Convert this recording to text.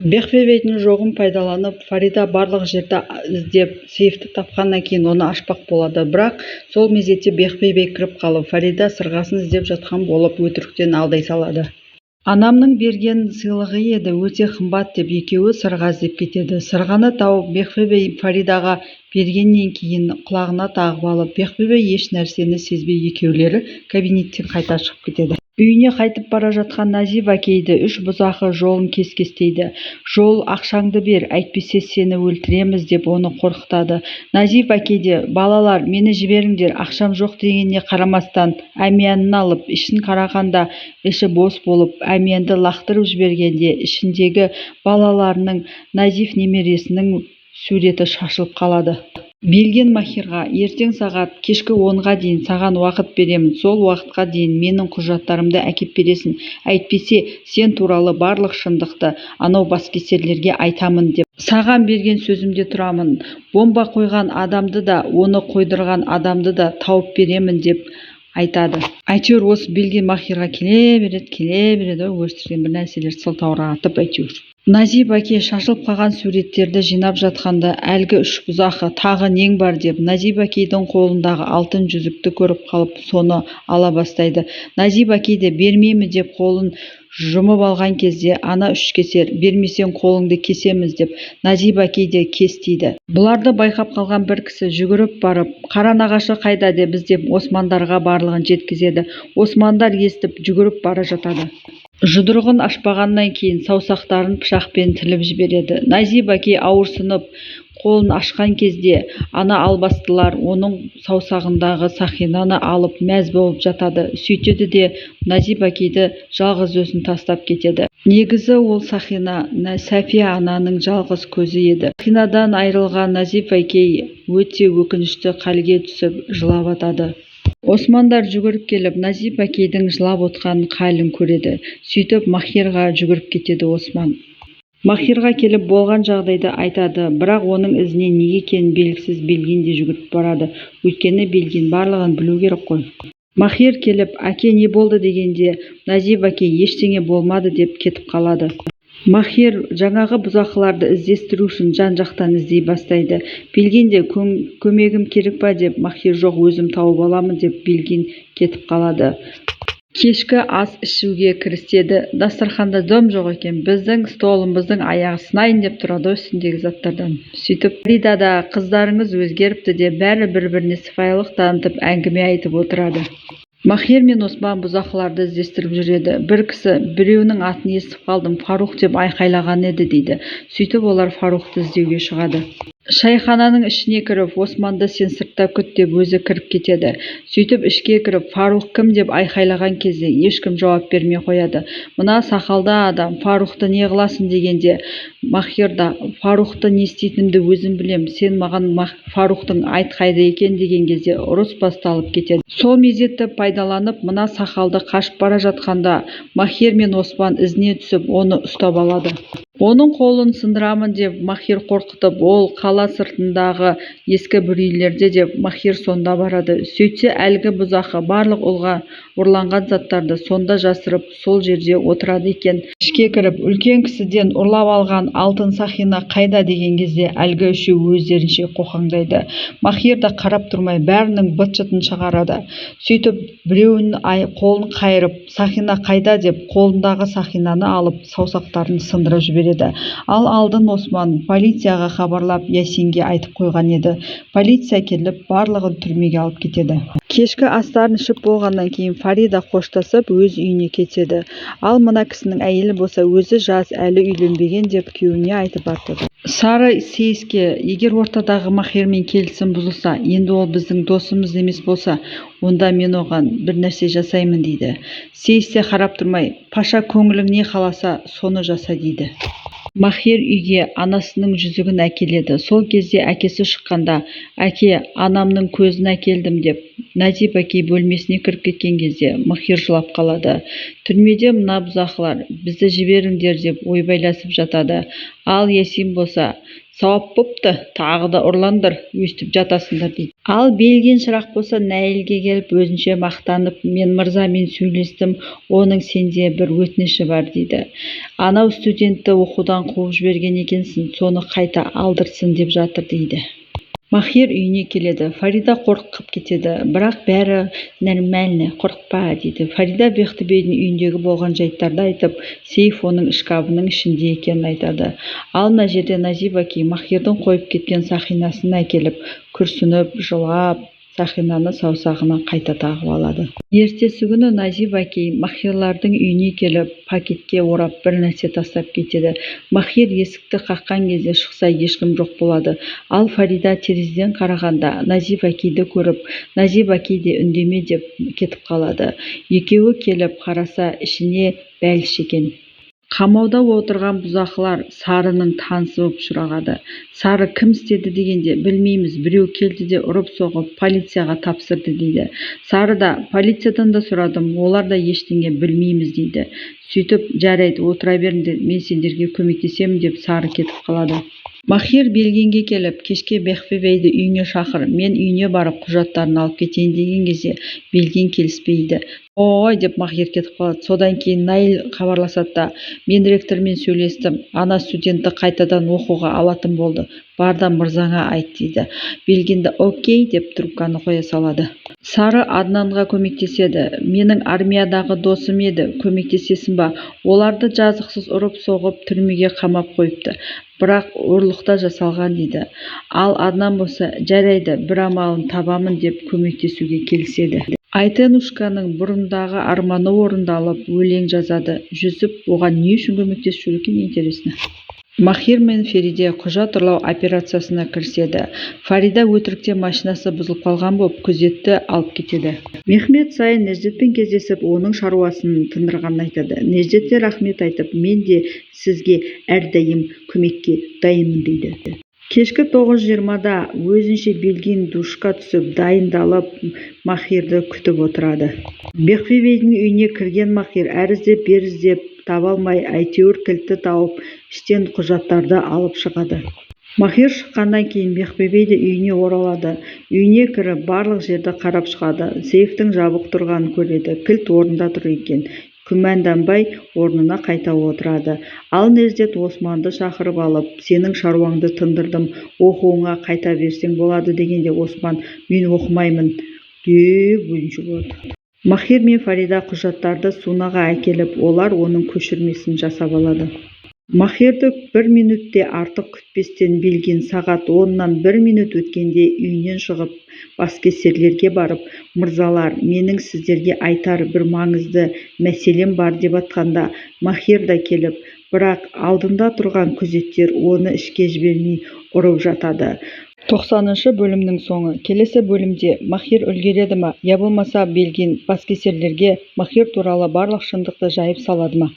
Бехбебейдің жоғын пайдаланып, Фарида барлық жерді іздеп, сейфті тапқаннан кейін оны ашпақ болады. Бірақ сол мезетте Бехбебей кіріп қалып, Фарида сырғасын іздеп жатқан болып өтіріктен алдай салады. Анамның берген сыйлығы еді, өте қымбат деп екеуі сырға іздеп кетеді. Сырғаны тауып, Бехбебей Фаридаға бергеннен кейін құлағына тағып алып, Бехбебей еш нәрсені сезбей екеулері кабинеттен қайта шығып кетеді. Үйіне қайтып бара жатқан Назиб әкейді үш бұзақы жолын кес-кестейді. Жол, ақшаңды бер, әйтпесе сені өлтіреміз деп оны қорқытады. Назиб әкейде, балалар, мені жіберіңдер, ақшам жоқ дегеніне қарамастан, әмиянын алып, ішін қарағанда іші бос болып, әмиянды лақтырып жібергенде, ішіндегі балаларының Назиф немересінің суреті шашылып қалады. Белген Махирға, ертең сағат кешкі 10-ға дейін саған уақыт беремін. Сол уақытқа дейін менің құжаттарымды әкеп бересің. Әйтпесе сен туралы барлық шындықты анау баскесерлерге айтамын деп. Саған берген сөзімде тұрамын. Бомба қойған адамды да, оны қойдырған адамды да тауып беремін деп айтады. Әйтеуір осы Белген Махирға келе береді, өстірген бір нәрселер сылтауратып әйтеуір. Назиб әке шашылып қалған суреттерді жинап жатқанда, әлгі үш бұзақы тағы нең бар деп Назиб әкейдің қолындағы алтын жүзікті көріп қалып, соны ала бастайды. Назиб әкейді бермеймін деп қолын жұмып алған кезде, ана үшкесер, бермесең қолыңды кесеміз деп Назиб әкейде кес дейді. Бұларды байқап қалған бір кісі жүгіріп барып, қара нағашы қайда деп іздеп Османдарға барлығын жеткізеді. Османдар естіп жүгіріп бара жатады. Жұдырығын ашпағаннан кейін саусақтарын пышақпен тіліп жібереді. Назиб әкей ауырсынып қолын ашқан кезде, ана албастылар оның саусағындағы сақинаны алып мәз болып жатады. Сөйтеді де Назиб әкейді жалғыз өзін тастап кетеді. Негізі ол сақина Сәфия ананың жалғыз көзі еді. Сақинадан айырылған Назиб әкей өте өкінішті халге түсіп жылап жатады. Османдар жүгіріп келіп, Назиб әкейдің жылап отқан халін көреді. Сөйтіп Махирға жүгіріп кетеді Осман. Махирға келіп болған жағдайды айтады, бірақ оның ізіне неге екенін белгісіз Белген де жүгіріп барады. Өйткені Белген барлығын білу керек қой. Махир келіп, әке не болды дегенде, Назиб әкей ештеңе болмады деп кетіп қалады. Махир жаңағы бұзақыларды іздестіру үшін жан-жақтан іздей бастайды. Белген де көмегім керек па деп, Махир жоқ өзім тауып аламын деп Белген кетіп қалады. Кешкі ас ішуге кіріседі. Дастарханда дым жоқ екен. Біздің столымыздың аяғы сынайын деп тұрады үстіндегі заттардан. Сөйтіп Фарида да қыздарыңыз өзгеріпті де бәрі бір-біріне сыпайылық танытып әңгіме айтып отырады. Махир мен Осман бұзақыларды іздестіріп жүреді. Бір кісі, біреуінің атын естіп қалдым, Фарух деп айқайлаған еді дейді. Сөйтіп олар Фарухты іздеуге шығады. Шайхананың ішіне кіріп, Османды сен сыртта күт деп өзі кіріп кетеді. Сөйтіп ішке кіріп, Фарух кім деп айқайлаған кезде ешкім жауап бермей қояды. Мына сақалды адам, Фарухты не қыласың дегенде, Махир да, Фарухты не істейтінімді өзім білем, сен маған Фарухтың айт қайда екен деген кезде ұрыс басталып кетеді. Сол мезетті пайдаланып, мына сақалды қашып бара жатқанда, Махир мен Осман ізіне түсіп, оны ұстап алады. Оның қолын сындырамын деп Махир қорқытып, ол қала сыртындағы ескі бір үйлерде деп Махир сонда барады. Сөйтсе әлгі бұзақы барлық ұлға ұрланған заттарды сонда жасырып, сол жерде отырады екен. Ішке кіріп, үлкен кісіден ұрлап алған алтын сақина қайда деген кезде әлгі үшеу өздерінше қоқаңдайды. Махир да қарап тұрмай бәрінің быт-шытын шығарады. Сөйтіп біреуінің қолын қайырып, сақина қайда деп қолындағы сақинаны алып, саусақтарын сындырып жібереді. Ал алдын Осман полицияға хабарлап Ясинге айтып қойған еді. Полиция келіп барлығын түрмеге алып кетеді. Кешкі астарын ішіп болғаннан кейін Фарида қоштасып өз үйіне кетеді. Ал мына кісінің әйелі болса өзі жас, әлі үйленбеген деп күйеуіне айтып жатыр. Сары сейске, егер ортадағы Махирмен келісім бұзылса, енді ол біздің досымыз емес болса, онда мен оған бір нәрсе жасаймын дейді. Сейсте қарап тұрмай, паша көңілің не қаласа, соны жаса дейді. Махир үйге анасының жүзігін әкеледі. Сол кезде әкесі шыққанда, әке, анамның көзін әкелдім деп Назип әкей бөлмесіне кіріп кеткен кезде Махир жылап қалады. Түрмеде мына бұзақылар бізді жіберіңдер деп ойбайласып жатады. Ал Ясин болса, сауап бопты, тағы да ұрландар, өстіп жатасыңдар дейді. Ал Белген шырақ болса, Нәйілге келіп өзінше мақтанып, мен мырзамен сөйлестім, оның сенде бір өтініші бар дейді. Анау студентті оқудан қуып жіберген екенсің, соны қайта алдырсын деп жатыр дейді. Махир үйіне келеді. Фарида қорқып кетеді. Бірақ бәрі нормально, қорықпа дейді. Фарида Бехтібейдің үйіндегі болған жайттарды айтып, сейф оның шкафының ішінде екенін айтады. Ал мына жерде Назип әкей Махирдің қойып кеткен сақинасын әкеліп, күрсініп, жылап, сақинаны саусағына қайта тағып алады. Ертесі күні Назип әкей Махирлардың үйіне келіп, пакетке орап бір нәрсе тастап кетеді. Махир есікті қаққан кезде шықса ешкім жоқ болады. Ал Фарида терезеден қарағанда Назип әкейді көріп, Назип әкей де үндеме деп кетіп қалады. Екеуі келіп қараса ішіне бәліш екен. Қамауда отырған бұзақылар Сарының танысы болып шырағады. Сары кім істеді дегенде, білмейміз, біреу келді де ұрып-соғып полицияға тапсырды дейді. Сары да, полициядан да сұрадым, олар да ештеңе білмейміз дейді. Сөйтіп, жарайды, отыра беріңдер, мен сендерге көмектесемін деп Сары кетіп қалады. Махир Белгенге келіп, кешке Бехтібейді үйіне шақыр, мен үйіне барып құжаттарын алып кетейін деген кезде Белген келіспейді. Ой деп Махир кетіп қалады. Содан кейін Наил хабарласады да, мен ректормен сөйлестім, ана студентті қайтадан оқуға алатын болды, бар да мырзаңа айт дейді. Белгенді окей деп трубканы қоя салады. Сары Аднанға көмектеседі. Менің армиядағы досым еді, көмектесесің ба? Оларды жазықсыз ұрып-соғып түрмеге қамап қойыпты. Бірақ ұрлықта жасалған дейді. Ал Аднан болса, жарайды, бір амалын табамын деп көмектесуге келіседі. Айтенушканың бұрындағы арманы орындалып, өлең жазады. Жүсіп оған не үшін көмектесіп жүр екен, интересно. Махир мен Фериде құжат ұрлау операциясына кіріседі. Фарида өтірікте машинасы бұзылып қалған болып, күзетті алып кетеді. Мехмет сайын Неждетпен кездесіп, оның шаруасын тындырғанын айтады. Неждетке рахмет айтып, мен де сізге әрдайым көмекке дайынмын дейді. Кешкі 9:20-да өзінше Белген душқа түсіп, дайындалып, Махирді күтіп отырады. Бехтібейдің үйіне кірген Махир әр іздеп, бер іздеп, таба алмай, әйтеуір кілтті тауып, іштен құжаттарды алып шығады. Махир шыққаннан кейін Бехтібей де үйіне оралады. Үйіне кіріп, барлық жерді қарап шығады. Сейфтің жабық тұрғанын көреді. Кілт орнында тұр екен. Күмәнданбай орнына қайта отырады. Ал Неждет Османды шақырып алып, сенің шаруаңды тындырдым, оқуыңа қайта берсең болады дегенде Осман, мен оқымаймын деп өзінше болады. Махир мен Фарида құжаттарды Сунаға әкеліп, олар оның көшірмесін жасап алады. Махирді 1 минутте артық күтпестен Белген сағат 10-нан 1 минут өткенде үйінен шығып, баскесерлерге барып, мырзалар, менің сіздерге айтар бір маңызды мәселем бар деп атқанда, Махир да келіп, бірақ алдында тұрған күзеттер оны ішке жібермей ұрып жатады. 90-шы бөлімнің соңы. Келесі бөлімде Махир үлгереді ма, я болмаса Белген баскесерлерге Махир туралы барлық шындықты жайып салады ма?